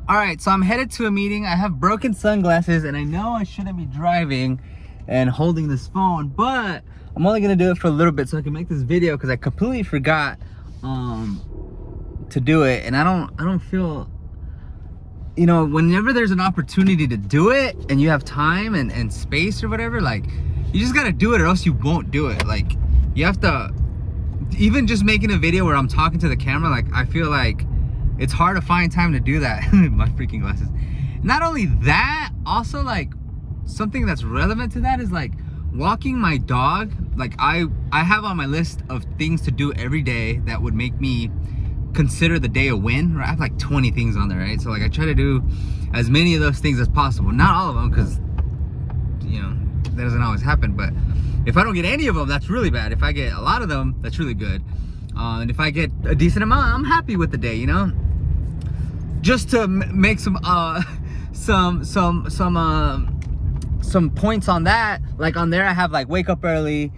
All right, so I'm headed to a meeting. I have broken sunglasses and I know I shouldn't be driving and holding this phone, but I'm only gonna do it for a little bit so I can make this video because I completely forgot to do it. And I don't feel, you know, whenever there's an opportunity to do it and you have time and space or whatever, like, you just gotta do it or else you won't do it. Like, you have to, even just making a video where I'm talking to the camera, like, I feel like it's hard to find time to do that. My freaking glasses. Not only that, also like something that's relevant to that is like walking my dog. Like I have on my list of things to do every day that would make me consider the day a win. I have like 20 things on there, right? So like I try to do as many of those things as possible. Not all of them, because, you know, that doesn't always happen. But if I don't get any of them, that's really bad. If I get a lot of them, that's really good. And if I get a decent amount, I'm happy with the day, you know? Just to make some points on that, like on there I have like wake up early,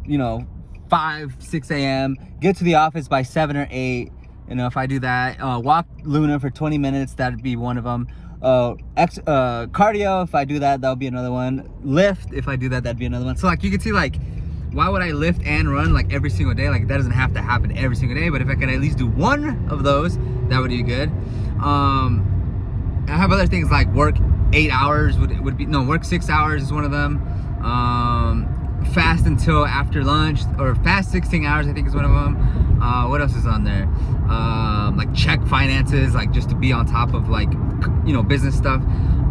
you know, 5-6 a.m. get to the office by 7 or 8. You know, if I do that, walk Luna for 20 minutes, that'd be one of them. Cardio, if I do that, that'll be another one. Lift, if I do that, that'd be another one. So like you can see, like, why would I lift and run like every single day? Like that doesn't have to happen every single day, but if I could at least do one of those, that would be good. I have other things like work 8 hours would be, no, work 6 hours is one of them. Fast until after lunch, or fast 16 hours I think is one of them. What else is on there? Like check finances, like just to be on top of, like, you know, business stuff,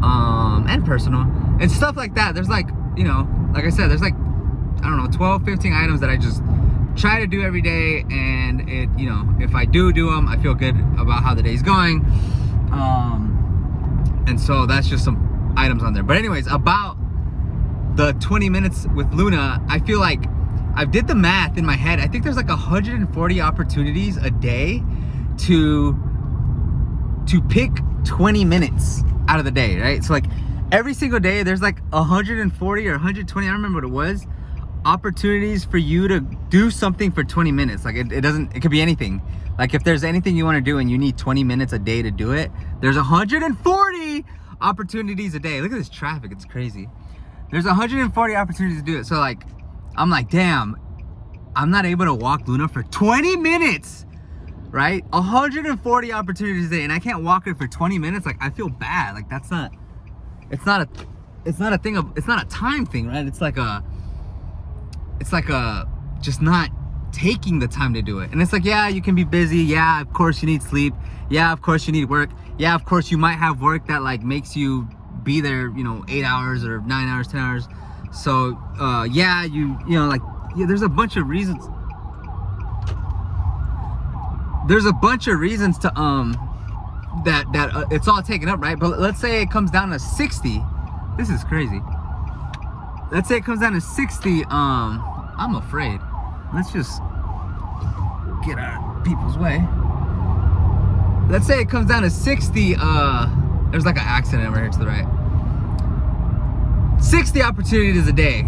and personal and stuff like that. There's like, you know, like I said, there's like, I don't know, 12, 15 items that I just try to do every day, and it, you know, if I do them, I feel good about how the day's going. And so that's just some items on there. But anyways, about the 20 minutes with Luna, I feel like I did the math in my head. I think there's like 140 opportunities a day to pick 20 minutes out of the day, right? So like every single day there's like 140 or 120, I don't remember what it was, opportunities for you to do something for 20 minutes. Like it could be anything. Like if there's anything you want to do and you need 20 minutes a day to do it, there's 140 opportunities a day. Look at this traffic, it's crazy. There's 140 opportunities to do it. So like, I'm like, damn, I'm not able to walk Luna for 20 minutes, right? 140 opportunities a day, and I can't walk her for 20 minutes. Like, I feel bad. Like, that's not, it's not a thing of, it's not a time thing, right? It's like a just not taking the time to do it. And it's like, yeah, you can be busy. Yeah, of course you need sleep. Yeah, of course you need work. Yeah, of course you might have work that like makes you be there, you know, 8 hours or 9 hours, 10 hours. So yeah, you know, like, yeah, there's a bunch of reasons. There's a bunch of reasons to that it's all taken up, right? But let's say it comes down to 60. This is crazy. Let's say it comes down to 60. I'm afraid. Let's just get out of people's way. Let's say it comes down to 60. There's like an accident over here to the right. 60 opportunities a day.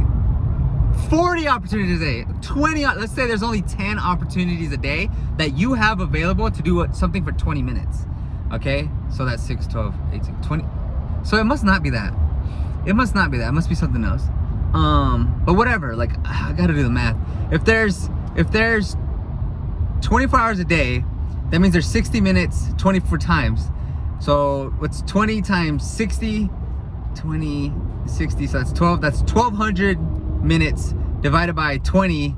40 opportunities a day. 20. Let's say there's only 10 opportunities a day that you have available to do something for 20 minutes. Okay? So that's 6, 12, 18, 20. So it must not be that. It must not be that. It must be something else. But whatever. Like, I gotta do the math. If there's 24 hours a day, that means there's 60 minutes 24 times. So what's 20 times 60? 20, 60, so that's 12. That's 1,200 minutes divided by 20.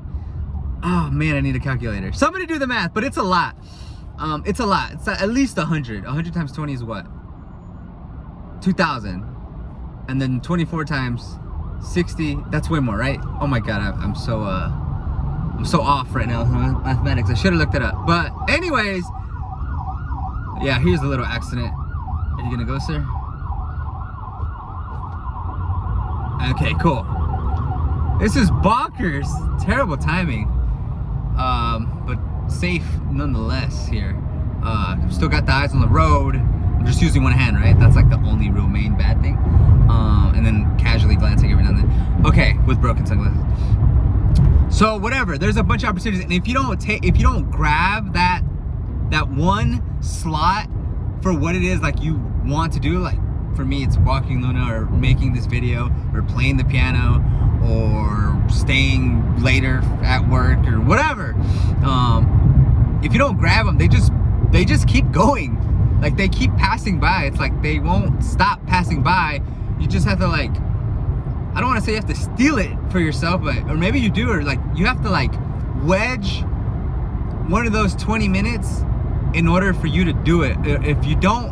Oh man, I need a calculator. Somebody do the math, but it's a lot. It's a lot. It's at least 100. 100 times 20 is what? 2,000. And then 24 times 60, that's way more, right? Oh my God, I'm so off right now with mathematics. I should have looked it up. But anyways, yeah, here's a little accident. Are you gonna go, sir? Okay, cool. This is bonkers. Terrible timing. But safe nonetheless here. Still got the eyes on the road. I'm just using one hand, right? That's like the only real main bad thing. And then casually glancing every now and then. Okay, with broken sunglasses. So whatever, there's a bunch of opportunities, and if you don't grab that one slot for what it is like you want to do. Like for me, it's walking Luna or making this video or playing the piano or staying later at work or whatever. If you don't grab them, they just keep going. Like they keep passing by. It's like they won't stop passing by. You just have to, like, I don't want to say you have to steal it for yourself, but, or maybe you do, or like you have to like wedge one of those 20 minutes in order for you to do it. If you don't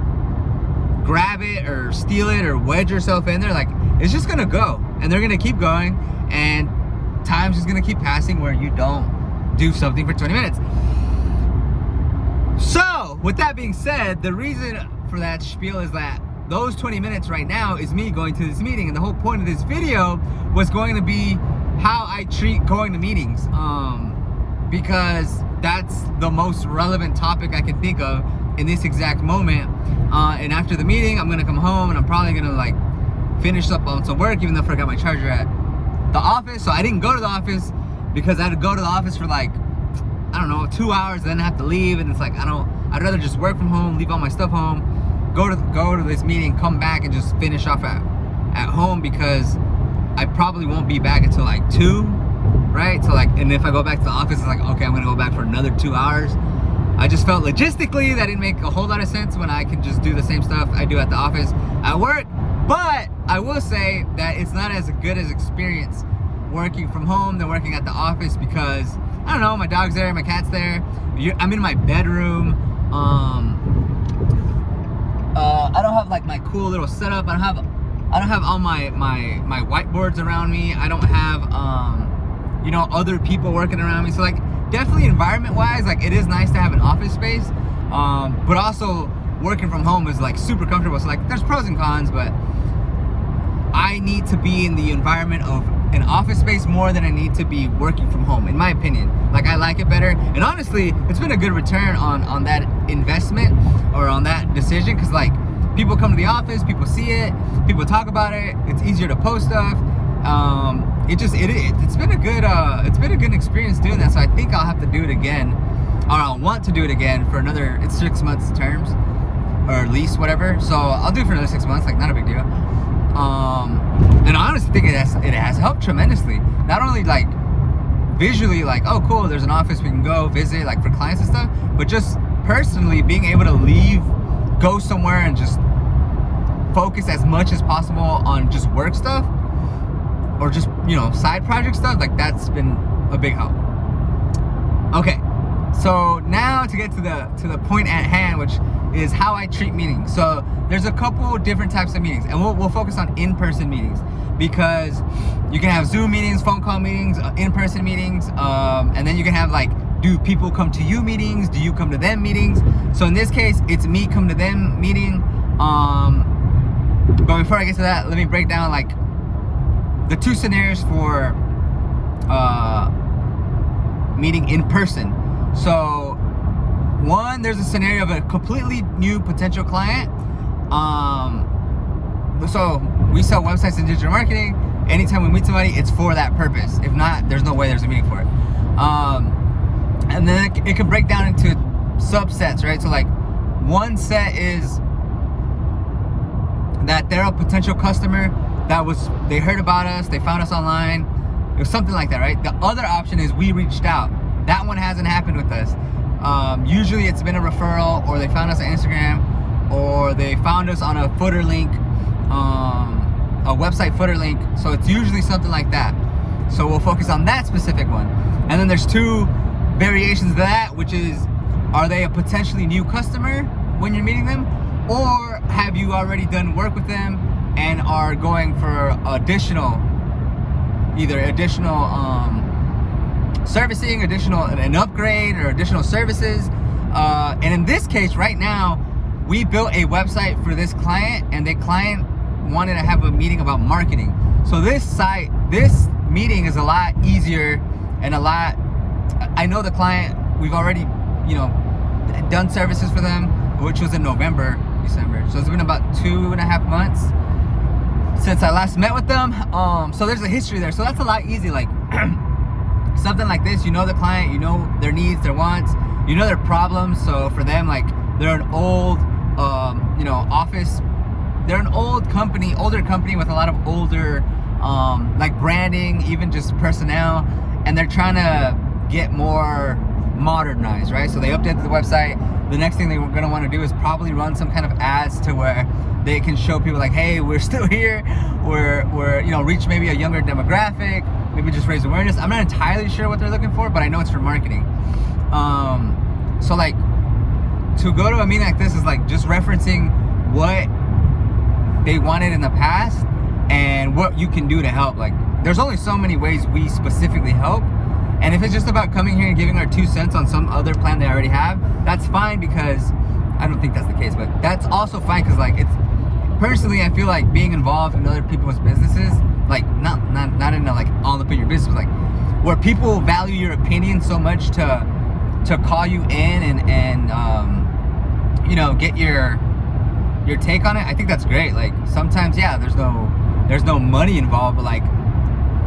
grab it or steal it or wedge yourself in there, like it's just gonna go, and they're gonna keep going, and time's just gonna keep passing where you don't do something for 20 minutes. So with that being said, the reason for that spiel is that those 20 minutes right now is me going to this meeting, and the whole point of this video was going to be how I treat going to meetings, because that's the most relevant topic I can think of in this exact moment. And after the meeting, I'm gonna come home and I'm probably gonna like finish up on some work, even though I forgot my charger at the office. So I didn't go to the office because I had to go to the office for like, I don't know, 2 hours, then I have to leave, and it's like I'd rather just work from home, leave all my stuff home, go to this meeting, come back and just finish off at home, because I probably won't be back until like 2, right? So like, and if I go back to the office, it's like, okay, I'm gonna go back for another 2 hours. I just felt logistically that didn't make a whole lot of sense when I can just do the same stuff I do at the office at work. But I will say that it's not as good as experience working from home than working at the office, because I don't know, my dog's there, my cat's there, I'm in my bedroom. I don't have like my cool little setup. I don't have all my whiteboards around me. I don't have you know, other people working around me. So like, definitely environment wise, like it is nice to have an office space, but also working from home is like super comfortable. So like, there's pros and cons, but I need to be in the environment of an office space more than I need to be working from home, in my opinion. Like, I like it better, and honestly, it's been a good return on that investment or on that decision, because like, people come to the office, people see it, people talk about it, it's easier to post stuff. It's been a good experience doing that. So I think I'll have to do it again, or I'll want to do it again for another, it's 6 months terms, or at least whatever. So I'll do it for another 6 months, like not a big deal. And I honestly think it has helped tremendously. Not only like visually, like, oh cool, there's an office we can go visit, like for clients and stuff, but just personally being able to leave, go somewhere and just focus as much as possible on just work stuff, or just, you know, side project stuff, like that's been a big help. Okay, so now to get to the point at hand, which is how I treat meetings. So there's a couple different types of meetings, and we'll focus on in-person meetings, because you can have Zoom meetings, phone call meetings, in-person meetings, and then you can have like, do people come to you meetings, do you come to them meetings? So in this case, it's me come to them meeting. But before I get to that, let me break down like the two scenarios for meeting in person. So one, there's a scenario of a completely new potential client. So we sell websites and digital marketing. Anytime we meet somebody, it's for that purpose. If not, there's no way there's a meeting for it. And then it can break down into subsets, right? So like, one set is that they're a potential customer they heard about us, they found us online, it was something like that, right? The other option is we reached out. That one hasn't happened with us. Usually it's been a referral, or they found us on Instagram, or they found us on a footer link, a website footer link. So it's usually something like that. So we'll focus on that specific one. And then there's two variations of that, which is, are they a potentially new customer when you're meeting them, or have you already done work with them and are going for additional servicing, an upgrade, or additional services. And in this case right now, we built a website for this client, and the client wanted to have a meeting about marketing. So this meeting is a lot easier, and I know the client, we've already, you know, done services for them, which was in November, December. So it's been about 2.5 months since I last met with them. So there's a history there. So that's a lot easier. Like something like this, you know the client, you know their needs, their wants, you know their problems. So for them, like, they're an old you know, office. They're an older company with a lot of older, like branding, even just personnel, and they're trying to get more modernized, right? So they updated the website. The next thing they're gonna want to do is probably run some kind of ads to where they can show people like, hey, we're still here. We're you know, reach maybe a younger demographic, maybe just raise awareness. I'm not entirely sure what they're looking for, but I know it's for marketing. So like, to go to a meeting like this is like just referencing what they wanted in the past and what you can do to help. Like, there's only so many ways we specifically help, and if it's just about coming here and giving our 2 cents on some other plan they already have, that's fine, because I don't think that's the case, but that's also fine, because like, it's personally, I feel like being involved in other people's businesses, like not in a like all up in your business, but like where people value your opinion so much to call you in and you know, get your take on it. I think that's great. Like, sometimes, yeah, there's no money involved, but like,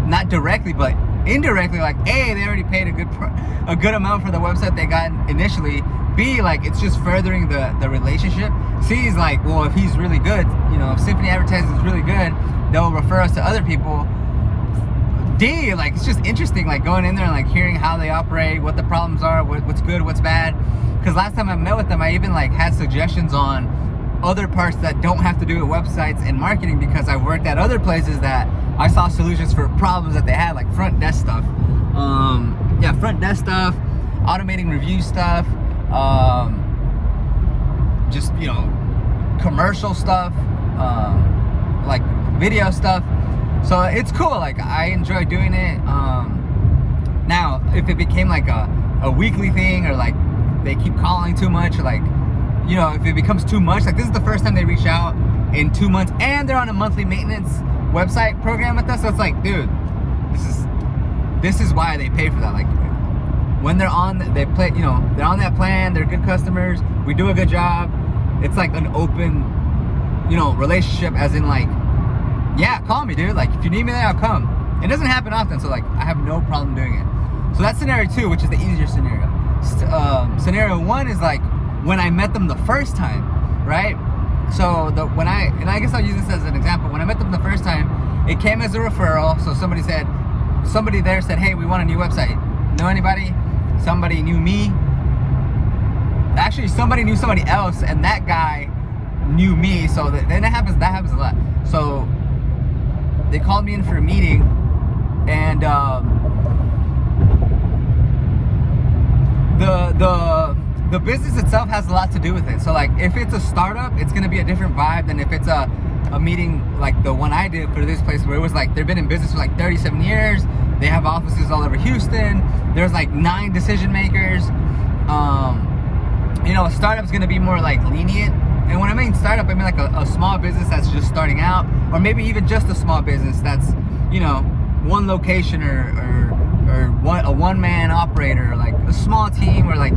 not directly, but indirectly, like, A, they already paid a good amount for the website they got initially. B, like, it's just furthering the relationship. C is like, well, if he's really good, you know, if Symphony Advertising is really good, they'll refer us to other people. D, like, it's just interesting, like, going in there and like hearing how they operate, what the problems are, what's good, what's bad. Because last time I met with them, I even like had suggestions on other parts that don't have to do with websites and marketing, because I worked at other places that I saw solutions for problems that they had, like front desk stuff. Front desk stuff, automating review stuff, just, you know, commercial stuff, like video stuff. So it's cool. Like, I enjoy doing it. Now, if it became like a weekly thing, or like they keep calling too much, or like, you know, if it becomes too much, like, this is the first time they reach out in 2 months, and they're on a monthly maintenance website program with us. So it's like, dude, this is why they pay for that. Like, when they're on, they play, you know, they're on that plan, they're good customers, we do a good job. It's like an open, you know, relationship, as in like, yeah, call me, dude. Like, if you need me there, I'll come. It doesn't happen often, so like, I have no problem doing it. So that's scenario 2, which is the easier scenario. Scenario 1 is like when I met them the first time, right? So I guess I'll use this as an example. When I met them the first time, it came as a referral. So somebody there said, hey, we want a new website. Know anybody? Somebody knew me. Actually, somebody knew somebody else, and that guy knew me. So then that happens a lot. So they called me in for a meeting, and the business itself has a lot to do with it. So like, if it's a startup, it's gonna be a different vibe than if it's a meeting like the one I did for this place, where it was like, they've been in business for like 37 years. They have offices all over Houston. There's like 9 decision makers. You know, a startup's gonna be more like lenient. And when I mean startup, I mean like a small business that's just starting out, or maybe even just a small business that's, you know, one location or a one-man operator, or like a small team, or like,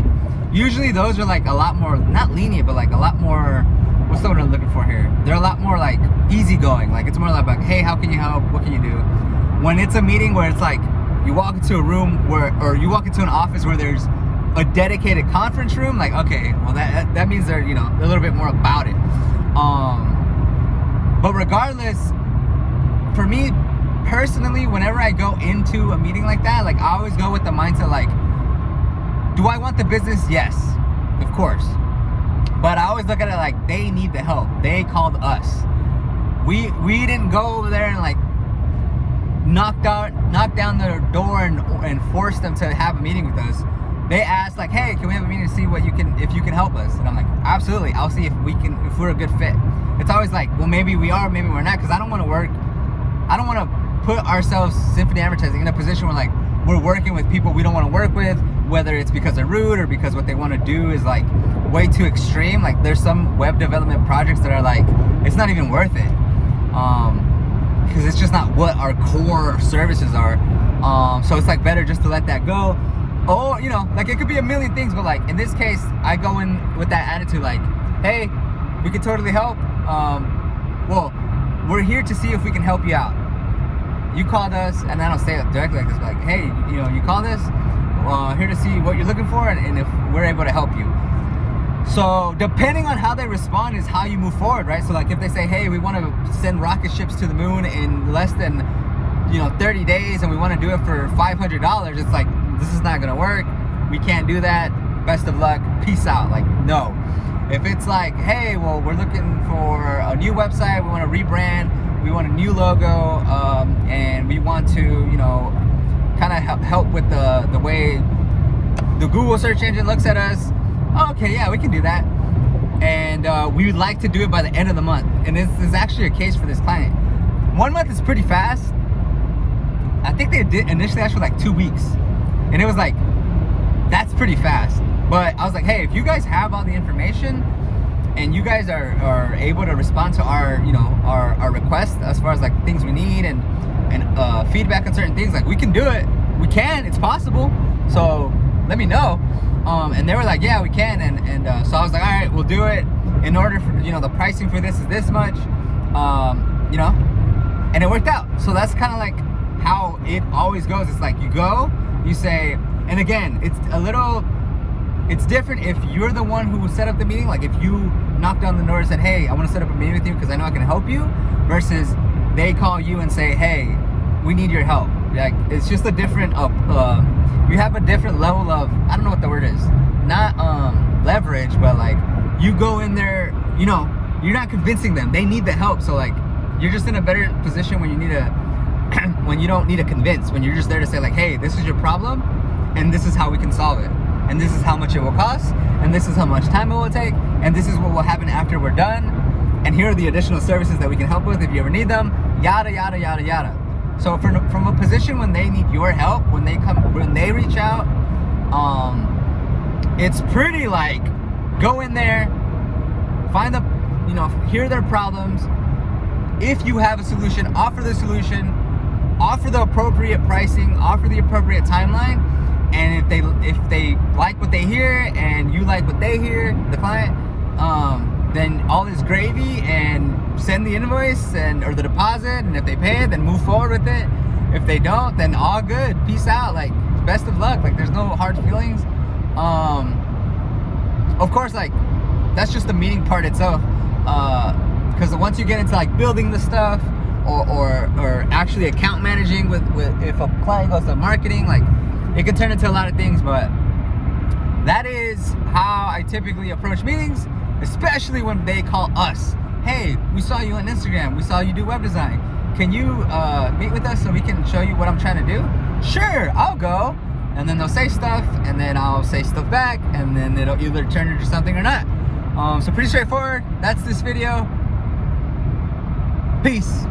usually those are like a lot more, not lenient, but like a lot more, what's the word I'm looking for here? They're a lot more like easygoing. Like, it's more like, hey, how can you help? What can you do? When it's a meeting where it's like, you walk into a room or you walk into an office where there's a dedicated conference room, like, okay, well that means they're, you know, a little bit more about it. But regardless, for me personally, whenever I go into a meeting like that, like, I always go with the mindset like, do I want the business? Yes, of course. But I always look at it like, they need the help. They called us. We didn't go over there and like knock down their door and force them to have a meeting with us. They asked like, hey, can we have a meeting to see if you can help us? And I'm like, absolutely. I'll see if we're a good fit. It's always like, well, maybe we are, maybe we're not, because I don't want to put ourselves, Symphony Advertising, in a position where like we're working with people we don't want to work with, whether it's because they're rude or because what they want to do is like way too extreme. Like, there's some web development projects that are like, it's not even worth it, because it's just not what our core services are. So it's like better just to let that go. Or, you know, like, it could be a million things, but like in this case, I go in with that attitude like, hey, we can totally help. Well, we're here to see if we can help you out. You called us, and I don't say it directly like this, but like, hey, you know, you called us, here to see what you're looking for, and if we're able to help you. So depending on how they respond is how you move forward, right? So like if they say, hey, we want to send rocket ships to the moon in less than 30 days and we want to do it for $500, it's like, this is not gonna work, we can't do that, best of luck, peace out. Like, no. If it's like, hey, well, we're looking for a new website, we want to rebrand, we want a new logo, and we want to kind of help with the way the Google search engine looks at us, okay, yeah, we can do that. And we would like to do it by the end of the month. And this is actually a case for this client. 1 month is pretty fast. I think they did initially ask for like 2 weeks. And it was like, that's pretty fast. But I was like, hey, if you guys have all the information and you guys are able to respond to our our requests as far as like things we need and feedback on certain things, like we can do it. We can, it's possible. So let me know. And they were like, yeah, we can. And so I was like, all right, we'll do it. In order for, the pricing for this is this much, and it worked out. So that's kind of like how it always goes. It's like you go, you say, and again, it's different if you're the one who set up the meeting. Like if you knock down the door and said, hey, I want to set up a meeting with you because I know I can help you, versus they call you and say, hey, we need your help. Like it's just a different you have a different level of, I don't know what the word is, not leverage, but like you go in there, you're not convincing them, they need the help. So like you're just in a better position when you need when you don't need to convince, when you're just there to say like, hey, this is your problem and this is how we can solve it, and this is how much it will cost, and this is how much time it will take, and this is what will happen after we're done, and here are the additional services that we can help with if you ever need them, yada yada yada yada. So from a position when they need your help, when they reach out, it's pretty like, go in there, find hear their problems. If you have a solution, offer the solution, offer the appropriate pricing, offer the appropriate timeline. And if they like what they hear and you like what they hear, the client, then all is gravy, and send the invoice or the deposit, and if they pay it, then move forward with it. If they don't, then all good, peace out, like best of luck. Like there's no hard feelings. Of course, like that's just the meeting part itself, because once you get into like building the stuff or actually account managing with if a client goes to marketing, like it can turn into a lot of things. But that is how I typically approach meetings, especially when they call us. Hey, we saw you on Instagram, we saw you do web design, can you meet with us so we can show you what I'm trying to do? Sure, I'll go. And then they'll say stuff, and then I'll say stuff back, and then it'll either turn into something or not. So pretty straightforward. That's this video. Peace.